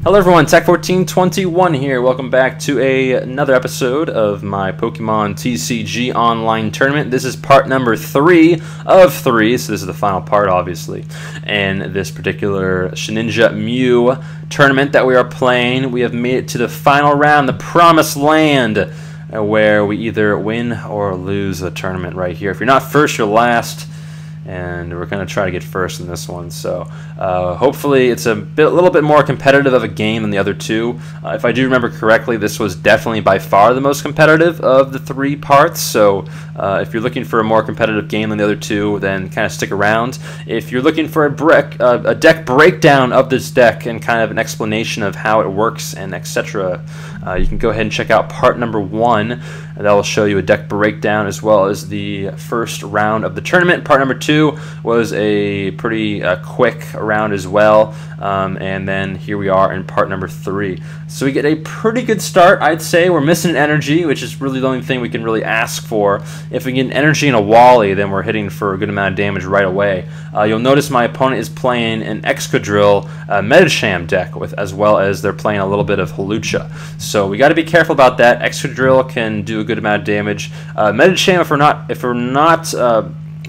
Hello everyone, Tech1421 here. Welcome back to another episode of my Pokemon TCG online tournament. This is part number 3 of 3, so this is the final part obviously. And this particular Shedinja Mew tournament that we are playing, we have made it to the final round, the Promised Land, where we either win or lose the tournament right here. If you're not first, you're last. And we're going to try to get first in this one, so hopefully it's a little bit more competitive of a game than the other two. If I do remember correctly, this was definitely by far the most competitive of the 3 parts, so if you're looking for a more competitive game than the other two, then kind of stick around. If you're looking for a deck breakdown of this deck and kind of an explanation of how it works and etc., you can go ahead and check out part number 1. That will show you a deck breakdown as well as the first round of the tournament. Part number 2 was a pretty quick round as well, and then here we are in part number 3. So we get a pretty good start, I'd say. We're missing an energy, which is really the only thing we can really ask for. If we get an energy and a Wally, then we're hitting for a good amount of damage right away. You'll notice my opponent is playing an Excadrill Medicham deck, as well as they're playing a little bit of Hawlucha. So we got to be careful about that. Excadrill can do a good amount of damage. Medicham, if we're not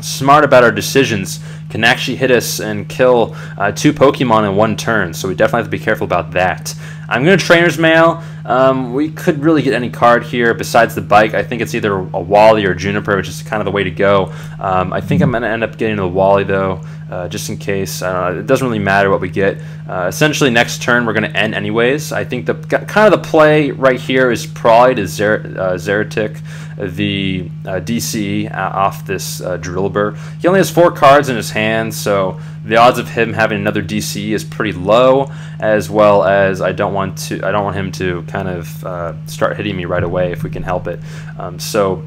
smart about our decisions, can actually hit us and kill 2 Pokemon in 1 turn, so we definitely have to be careful about that. I'm going to Trainer's Mail. We could really get any card here besides the bike. I think it's either a Wally or Juniper, which is kind of the way to go. I think I'm going to end up getting the Wally though, just in case. It doesn't really matter what we get. Essentially next turn we're going to end anyways. I think the kind of the play right here is probably to Zeratic the DC off this Drillbur. He only has 4 cards in his hand, so the odds of him having another DC is pretty low, as well as I don't want him to kind of start hitting me right away if we can help it. So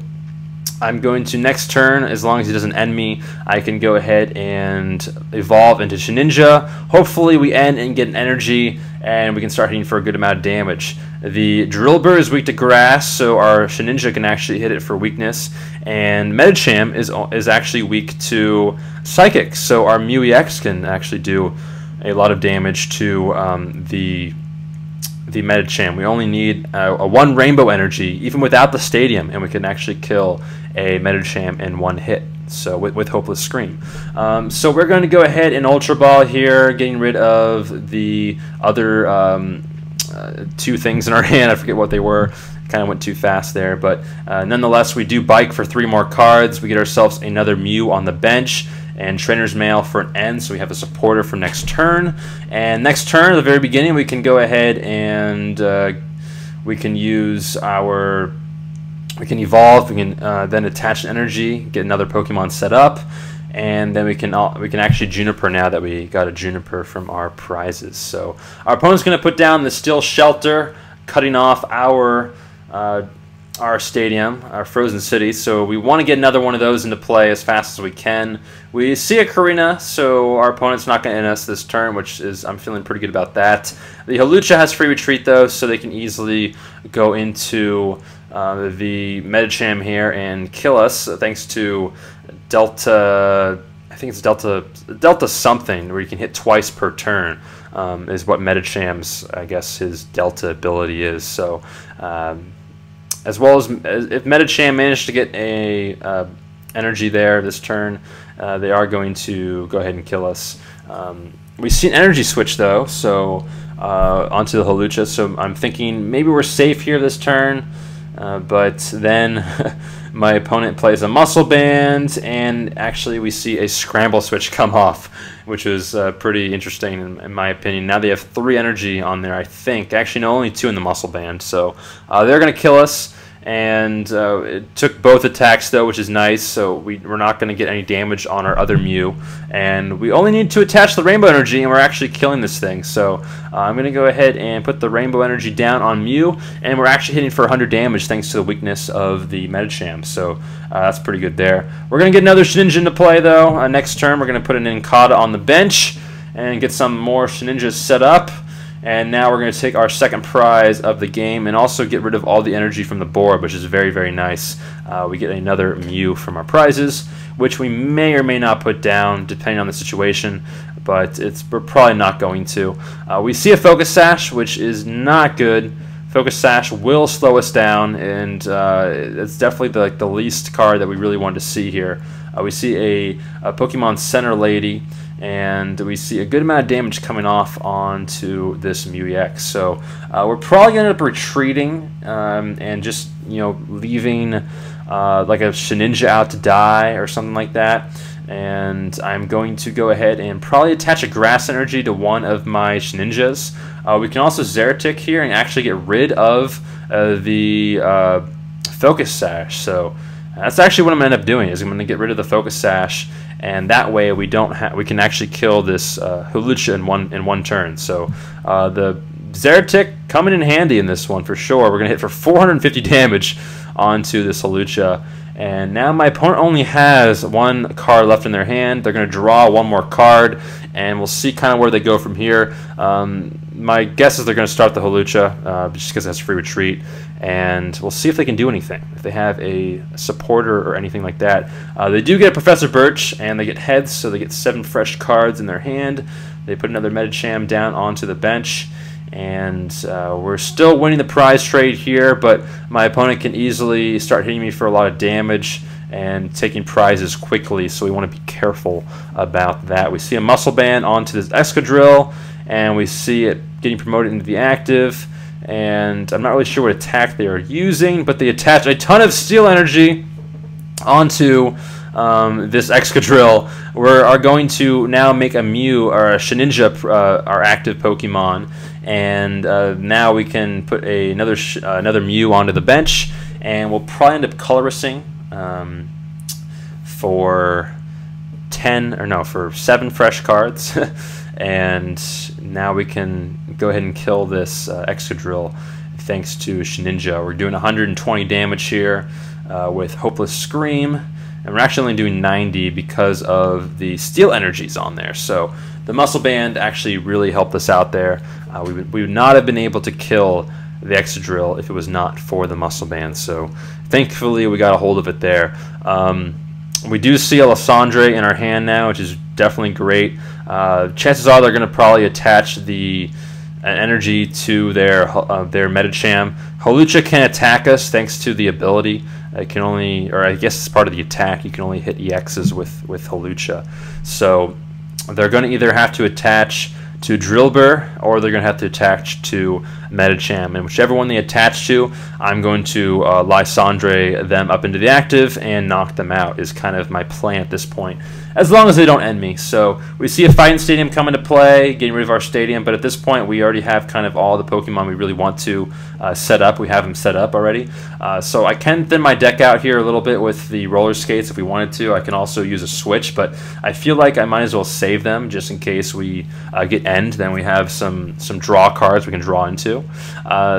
I'm going to next turn, as long as he doesn't end me, I can go ahead and evolve into Shedinja. Hopefully we end and get an energy and we can start hitting for a good amount of damage. The Drillbur is weak to grass, so our Shedinja can actually hit it for weakness, and Medicham is actually weak to Psychic, so our Mew Ex can actually do a lot of damage to the Medicham. We only need a 1 Rainbow Energy, even without the Stadium, and we can actually kill a Medicham in 1 hit. So with Hopeless Scream. So we're going to go ahead and Ultra Ball here, getting rid of the other 2 things in our hand. I forget what they were. Kind of went too fast there, but nonetheless, we do Bike for 3 more cards. We get ourselves another Mew on the bench, and Trainer's Mail for an end, so we have a supporter for next turn. And next turn, at the very beginning, we can go ahead and we can use our... We can evolve. We can then attach an energy, get another Pokemon set up, and then we can actually Juniper now that we got a Juniper from our prizes. So our opponent's going to put down the Steel Shelter, cutting off our stadium, our Frozen City. So we want to get another one of those into play as fast as we can. We see a Karina, so our opponent's not going to end us this turn, which is, I'm feeling pretty good about that. The Hawlucha has free retreat though, so they can easily go into the Medicham here and kill us, thanks to Delta. I think it's Delta something, where you can hit twice per turn, is what Medicham's, I guess, his Delta ability is. So as well as if Medicham managed to get a energy there this turn, they are going to go ahead and kill us. We see an energy switch though, so onto the Hawlucha. So I'm thinking maybe we're safe here this turn. But then my opponent plays a Muscle Band, and actually we see a Scramble Switch come off, which was pretty interesting in my opinion. Now they have 3 energy on there, I think. Actually, no, only 2 in the Muscle Band. So they're going to kill us, and it took both attacks though, which is nice. So we're not going to get any damage on our other Mew, and we only need to attach the Rainbow Energy, and we're actually killing this thing. So I'm going to go ahead and put the Rainbow Energy down on Mew, and we're actually hitting for 100 damage thanks to the weakness of the Medicham. So that's pretty good there. We're going to get another Shedinja into play though. Next turn we're going to put an Incada on the bench and get some more Shedinjas set up. And now we're going to take our second prize of the game and also get rid of all the energy from the board, which is very, very nice. We get another Mew from our prizes, which we may or may not put down depending on the situation. but we're probably not going to. We see a Focus Sash, which is not good. Focus Sash will slow us down, and it's definitely the least card that we really wanted to see here. We see a Pokemon Center Lady, and we see a good amount of damage coming off onto this Mew EX. So we're probably going to end up retreating and just leaving like a Shedinja out to die or something like that. And I'm going to go ahead and probably attach a Grass Energy to one of my Shedinjas. We can also Zeratic here and actually get rid of the Focus Sash. So that's actually what I'm going to end up doing, is I'm going to get rid of the Focus Sash, and that way we can actually kill this Hawlucha in one turn. So the Zeratic coming in handy in this one for sure. We're going to hit for 450 damage onto this Hawlucha. And now my opponent only has one card left in their hand. They're going to draw one more card, and we'll see kind of where they go from here. My guess is they're going to start the Hawlucha just because it has free retreat, and we'll see if they can do anything, if they have a supporter or anything like that. They do get a Professor Birch, and they get heads, so they get 7 fresh cards in their hand. They put another Medicham down onto the bench, and we're still winning the prize trade here, but my opponent can easily start hitting me for a lot of damage and taking prizes quickly, so we want to be careful about that. We see a Muscle Band onto this Excadrill, and we see it getting promoted into the active, and I'm not really sure what attack they are using, but they attach a ton of Steel Energy onto this Excadrill. We are going to now make a Mew or a Shedinja our active Pokemon, and now we can put another Mew onto the bench, and we'll probably end up colorlessing for 7 fresh cards. And now we can go ahead and kill this Excadrill thanks to Shedinja. We're doing 120 damage here with Hopeless Scream, and we're actually only doing 90 because of the Steel Energies on there. So the Muscle Band actually really helped us out there. We would not have been able to kill the Excadrill if it was not for the Muscle Band. So thankfully we got a hold of it there. We do see a Lysandre in our hand now, which is definitely great. Chances are they're going to probably attach an energy to their Medicham. Hawlucha can attack us thanks to the ability. It can only, or I guess it's part of the attack, you can only hit EXs with Hawlucha. So they're going to either have to attach to Drillbur, or they're going to have to attach to Medicham, and whichever one they attach to, I'm going to Lysandre them up into the active and knock them out, is kind of my plan at this point, as long as they don't end me. So we see a Fighting Stadium come into play, getting rid of our stadium, but at this point we already have kind of all the Pokemon we really want to set up. We have them set up already, so I can thin my deck out here a little bit with the roller skates if we wanted to. I can also use a switch, but I feel like I might as well save them just in case we get end. Then we have some draw cards we can draw into.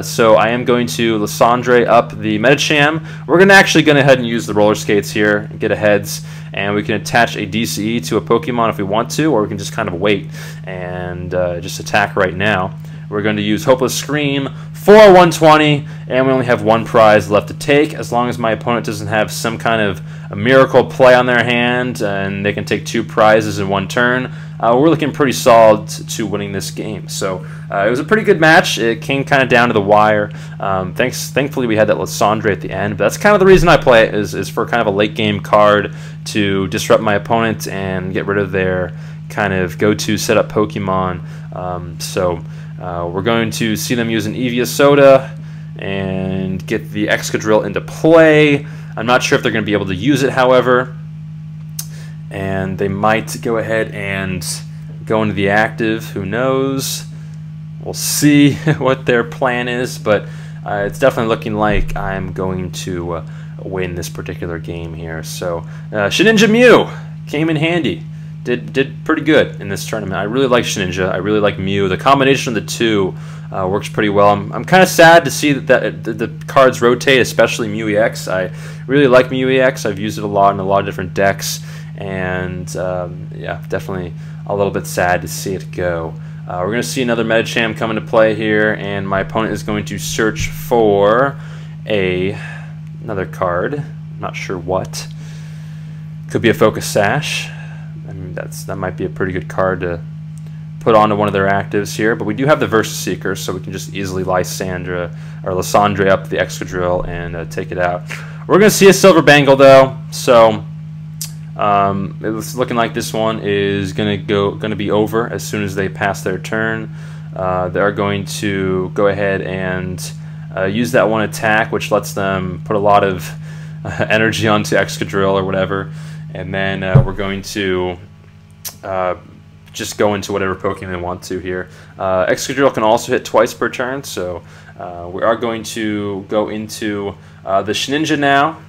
So I am going to Lysandre up the Medicham. We're going to actually go ahead and use the roller skates here and get a heads, and we can attach a DCE to a Pokemon if we want to, or we can just kind of wait and just attack right now. We're going to use Hopeless Scream for 120, and we only have one prize left to take. As long as my opponent doesn't have some kind of a miracle play on their hand and they can take 2 prizes in one turn, we're looking pretty solid to winning this game. So it was a pretty good match. It came kind of down to the wire. Thankfully we had that Lysandre at the end, but that's kind of the reason I play it, is for kind of a late game card to disrupt my opponent and get rid of their kind of go-to setup Pokemon. We're going to see them use an Eevee and get the Excadrill into play. I'm not sure if they're going to be able to use it, however, and they might go ahead and go into the active. Who knows? We'll see what their plan is, but it's definitely looking like I'm going to win this particular game here. So Shedinja Mew came in handy. Did pretty good in this tournament. I really like Shedinja. I really like Mew. The combination of the two works pretty well. I'm kind of sad to see that the cards rotate, especially Mew EX. I really like Mew EX. I've used it a lot in a lot of different decks, and yeah, definitely a little bit sad to see it go. We're going to see another Medicham come into play here, and my opponent is going to search for another card. I'm not sure what. Could be a Focus Sash. I mean, that might be a pretty good card to put onto one of their actives here, but we do have the Versus Seeker, so we can just easily Lysandre up the Excadrill and take it out. We're going to see a Silver Bangle though, so it's looking like this one is going to be over as soon as they pass their turn. They are going to go ahead and use that one attack, which lets them put a lot of energy onto Excadrill or whatever, and then we're going to just go into whatever Pokemon they want to here. Excadrill can also hit twice per turn, so we are going to go into the Shedinja now,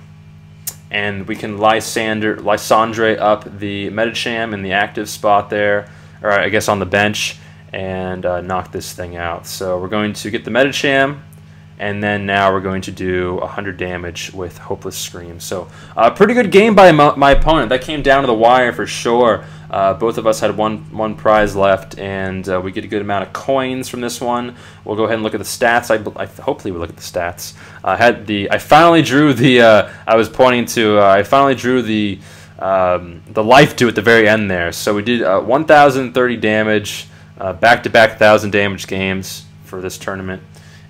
and we can Lysandre up the Medicham in the active spot there, or I guess on the bench, and knock this thing out. So we're going to get the Medicham, and then now we're going to do 100 damage with Hopeless Scream. So pretty good game by my opponent. That came down to the wire for sure. Both of us had one prize left, and we get a good amount of coins from this one. We'll go ahead and look at the stats. Hopefully we look at the stats. I finally drew the. I was pointing to. I finally drew the life dew at the very end there. So we did 1,030 damage, back-to-back 1,000 damage games for this tournament.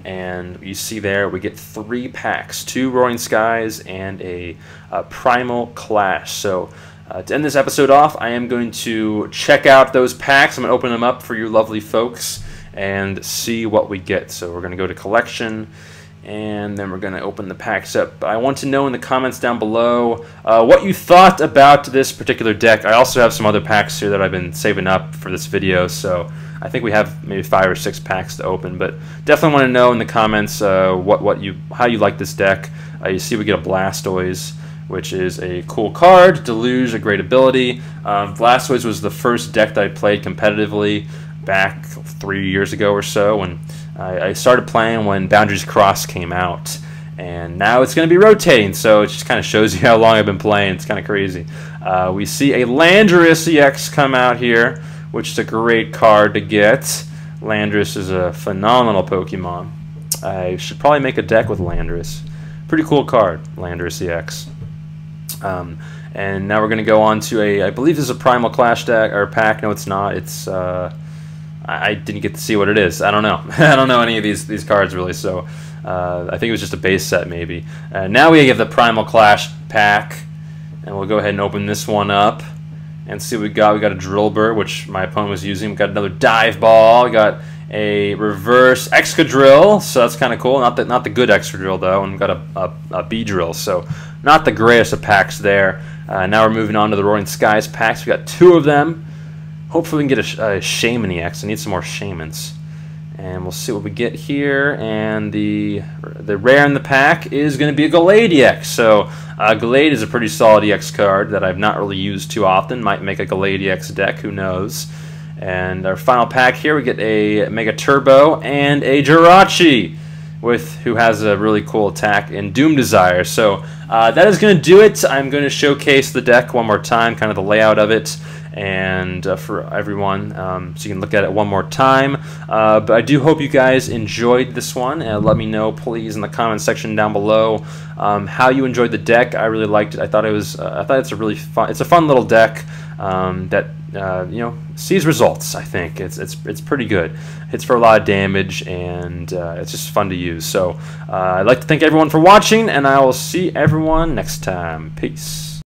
And you see there we get 3 packs, 2 Roaring Skies and a Primal Clash. So to end this episode off, I am going to check out those packs. I'm going to open them up for you lovely folks and see what we get. So we're going to go to Collection, and then we're going to open the packs up. I want to know in the comments down below what you thought about this particular deck. I also have some other packs here that I've been saving up for this video, so I think we have maybe 5 or 6 packs to open, but definitely want to know in the comments how you like this deck. You see we get a Blastoise, which is a cool card. Deluge, a great ability. Blastoise was the first deck that I played competitively back 3 years ago or so, when I started playing when Boundaries Cross came out, and now it's going to be rotating, so it just kind of shows you how long I've been playing. It's kind of crazy. We see a Landorus EX come out here, which is a great card to get. Landorus is a phenomenal Pokemon. I should probably make a deck with Landorus. Pretty cool card, Landorus EX. And now we're going to go on to I believe this is a Primal Clash deck, or pack. No, it's not. It's, I didn't get to see what it is. I don't know. I don't know any of these cards really, so I think it was just a base set maybe. Now we have the Primal Clash pack, and we'll go ahead and open this one up and see what we got. We got a Drillbur, which my opponent was using. We got another Dive Ball. We got a reverse Excadrill, so that's kind of cool. Not the good Excadrill though, and we got a Beedrill, so not the greatest of packs there. Now we're moving on to the Roaring Skies packs. We got 2 of them. Hopefully we can get a Shaman EX. I need some more Shamans. And we'll see what we get here. And the rare in the pack is going to be a Gallade EX. So Gallade is a pretty solid EX card that I've not really used too often. Might make a Gallade EX deck, who knows. And our final pack here, we get a Mega Turbo and a Jirachi, who has a really cool attack in Doom Desire. So that is going to do it. I'm going to showcase the deck one more time, kind of the layout of it, and for everyone, so you can look at it one more time. But I do hope you guys enjoyed this one, and let me know please in the comment section down below how you enjoyed the deck. I really liked it. I thought it's a really fun. It's a fun little deck that you know, sees results. I think it's pretty good. Hits for a lot of damage, and it's just fun to use. So I'd like to thank everyone for watching, and I will see everyone next time. Peace.